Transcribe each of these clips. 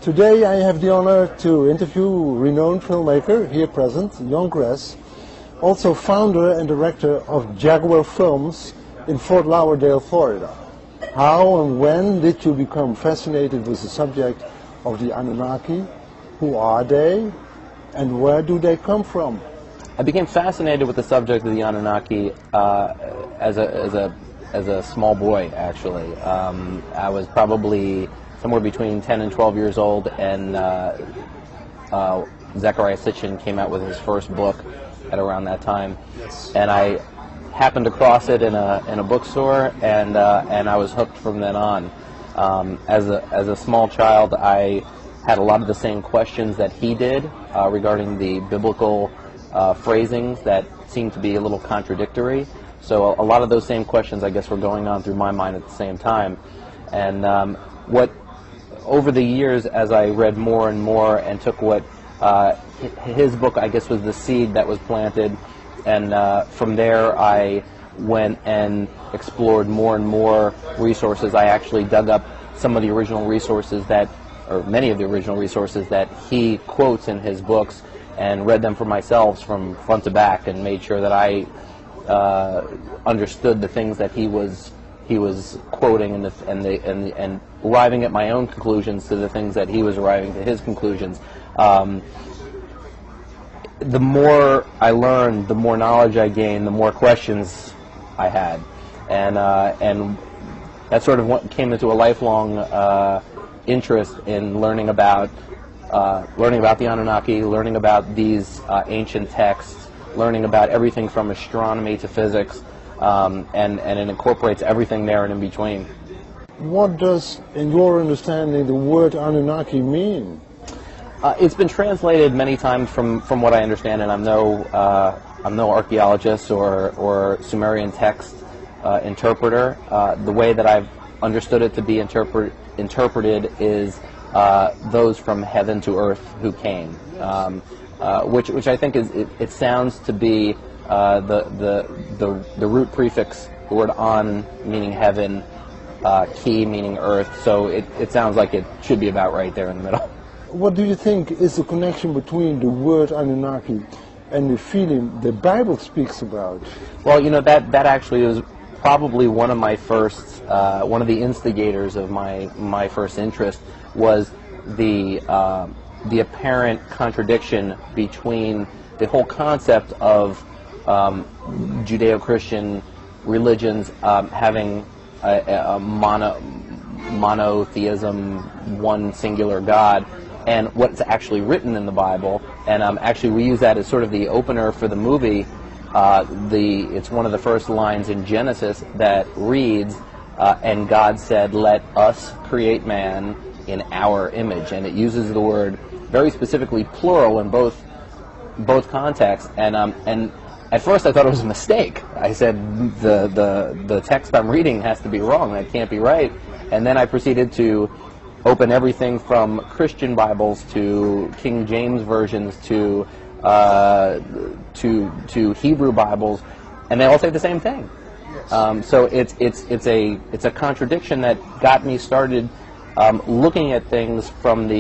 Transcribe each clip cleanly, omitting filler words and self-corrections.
Today I have the honor to interview renowned filmmaker here present, Jan Gress, also founder and director of Jaguar Films in Fort Lauderdale, Florida. How and when did you become fascinated with the subject of the Anunnaki? Who are they? And where do they come from? I became fascinated with the subject of the Anunnaki as a small boy, actually. I was probably somewhere between 10 and 12 years old, and Zecharia Sitchin came out with his first book at around that time. Yes. And I happened across it in a bookstore, and I was hooked from then on. As a small child, I had a lot of the same questions that he did regarding the biblical phrasings that seemed to be a little contradictory. So a lot of those same questions, I guess, were going on through my mind at the same time. And over the years, as I read more and more and took what his book, I guess, was the seed that was planted, and from there I went and explored more and more resources. I actually dug up some of the original resources or many of the original resources that he quotes in his books, and read them for myself from front to back, and made sure that I understood the things that he was quoting, and arriving at my own conclusions to the things that he was arriving to his conclusions. The more I learned, the more knowledge I gained, the more questions I had, and that sort of came into a lifelong interest in learning about the Anunnaki, learning about these ancient texts, learning about everything from astronomy to physics, and it incorporates everything there and in between. What does, in your understanding, the word Anunnaki mean? It's been translated many times from what I understand, and I'm no archaeologist or Sumerian text interpreter. The way that I've understood it to be interpreted is those from heaven to earth who came, which I think it sounds to be the root prefix, the word an meaning heaven, ki meaning earth, so it sounds like it should be about right there in the middle. What do you think is the connection between the word Anunnaki and the feeling the Bible speaks about? Well, that actually was probably one of my first, one of the instigators of my first interest, was the apparent contradiction between the whole concept of Judeo-Christian religions having a monotheism, one singular God, and what's actually written in the Bible. And actually we use that as sort of the opener for the movie. It's one of the first lines in Genesis that reads, and God said, "Let us create man in our image," and it uses the word very specifically plural in both contexts. And at first I thought it was a mistake. I said the text I'm reading has to be wrong. That can't be right. And then I proceeded to open everything from Christian Bibles to King James versions to Hebrew Bibles, and they all say the same thing. Yes. So it's a contradiction that got me started looking at things from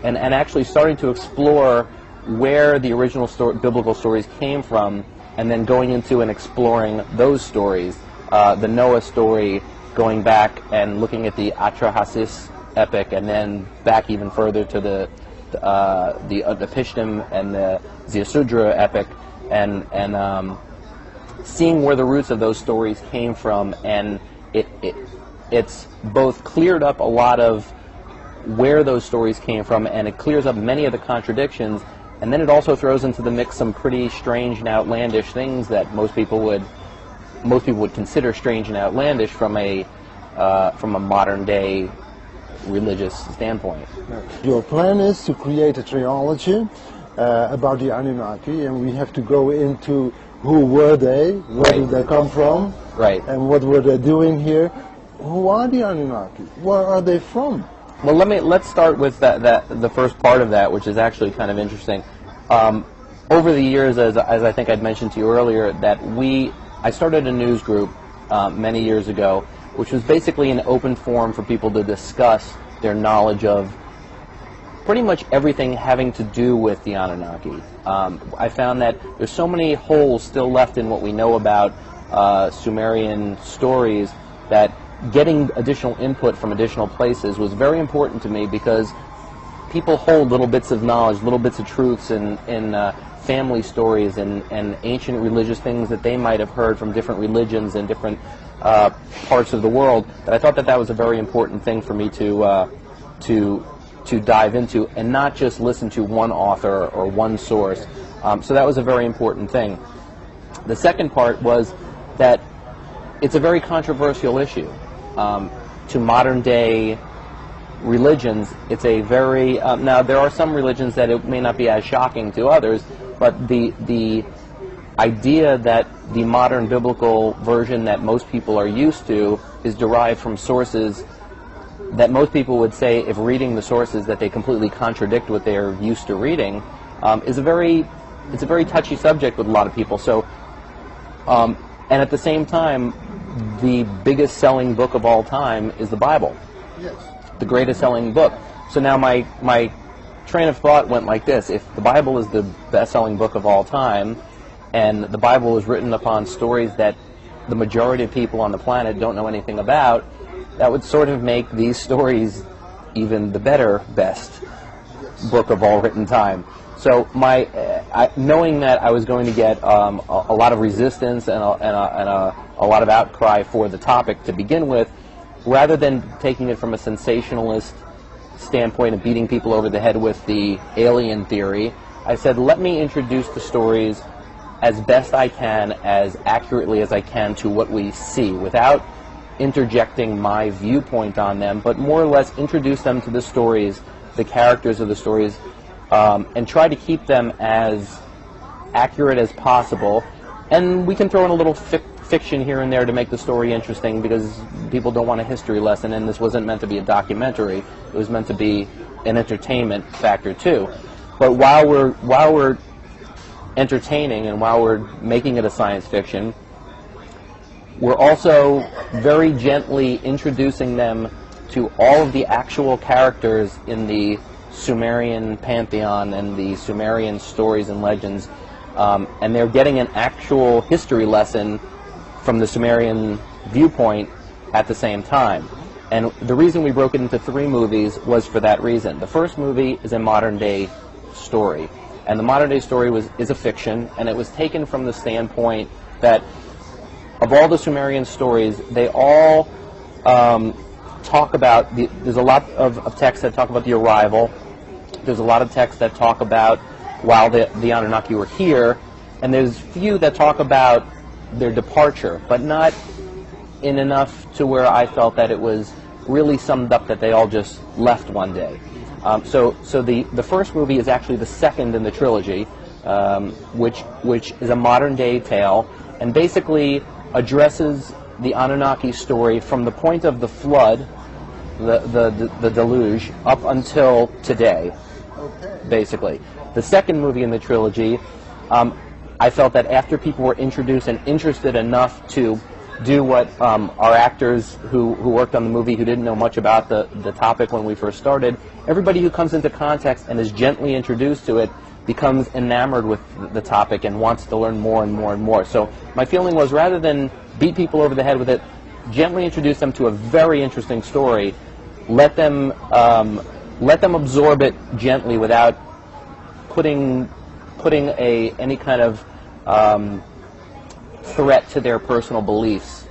and actually starting to explore where the original biblical stories came from, and then going into and exploring those stories. The Noah story, going back and looking at the Atrahasis epic, and then back even further to the Pishtim and the Ziusudra epic, and seeing where the roots of those stories came from, and it's both cleared up a lot of where those stories came from, and it clears up many of the contradictions, and then it also throws into the mix some pretty strange and outlandish things that most people would consider strange and outlandish from a modern day religious standpoint. Your plan is to create a trilogy about the Anunnaki, and we have to go into who were they, where did they come from, right, and what were they doing here. Who are the Anunnaki? Where are they from? Well, let's start with the first part of that, which is actually kind of interesting. Over the years, as I think I'd mentioned to you earlier, that I started a news group many years ago, which was basically an open forum for people to discuss their knowledge of pretty much everything having to do with the Anunnaki. I found that there's so many holes still left in what we know about Sumerian stories that getting additional input from additional places was very important to me, because people hold little bits of knowledge, little bits of truths in family stories and ancient religious things that they might have heard from different religions and different parts of the world, that I thought that that was a very important thing for me to dive into, and not just listen to one author or one source. So that was a very important thing. The second part was that it's a very controversial issue. To modern day religions, it's a very, now there are some religions that it may not be as shocking to others, but the idea that the modern biblical version that most people are used to is derived from sources that most people would say, if reading the sources, that they completely contradict what they're used to reading, it's a very touchy subject with a lot of people. So, and at the same time, the biggest selling book of all time is the Bible. Yes. The greatest selling book. So now my train of thought went like this: if the Bible is the best-selling book of all time, and the Bible is written upon stories that the majority of people on the planet don't know anything about, that would sort of make these stories even the best book of all written time. So knowing that I was going to get a lot of resistance and a lot of outcry for the topic to begin with, rather than taking it from a sensationalist standpoint of beating people over the head with the alien theory, I said, let me introduce the stories as best I can, as accurately as I can to what we see, without interjecting my viewpoint on them, but more or less introduce them to the stories, the characters of the stories, and try to keep them as accurate as possible. And we can throw in a little fiction here and there to make the story interesting, because people don't want a history lesson, and this wasn't meant to be a documentary. It was meant to be an entertainment factor too. But while we're entertaining and while we're making it a science fiction, we're also very gently introducing them to all of the actual characters in the Sumerian pantheon and the Sumerian stories and legends, and they're getting an actual history lesson from the Sumerian viewpoint at the same time. And the reason we broke it into 3 movies was for that reason. The first movie is a modern-day story, and the modern-day story is a fiction, and it was taken from the standpoint that of all the Sumerian stories, they all talk about, there's a lot of texts that talk about the arrival, there's a lot of texts that talk about while the Anunnaki were here, and there's few that talk about their departure, but not in enough to where I felt that it was really summed up that they all just left one day. So the first movie is actually the second in the trilogy, which is a modern-day tale, and basically addresses the Anunnaki story from the point of the flood, the deluge, up until today, basically. The second movie in the trilogy, I felt that after people were introduced and interested enough to do what our actors who worked on the movie, who didn't know much about the topic when we first started, everybody who comes into context and is gently introduced to it becomes enamored with the topic and wants to learn more and more and more. So my feeling was, rather than beat people over the head with it, gently introduce them to a very interesting story, let them absorb it gently without putting any kind of threat to their personal beliefs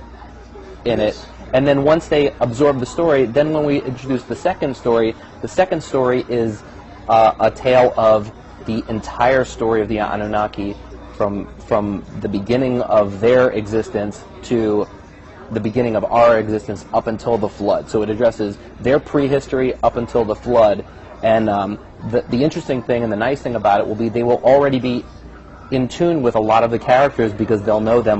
in it. And then once they absorb the story, then when we introduce the second story is a tale of the entire story of the Anunnaki from the beginning of their existence to the beginning of our existence up until the flood. So it addresses their prehistory up until the flood. And the interesting thing and the nice thing about it will be they will already be in tune with a lot of the characters, because they'll know them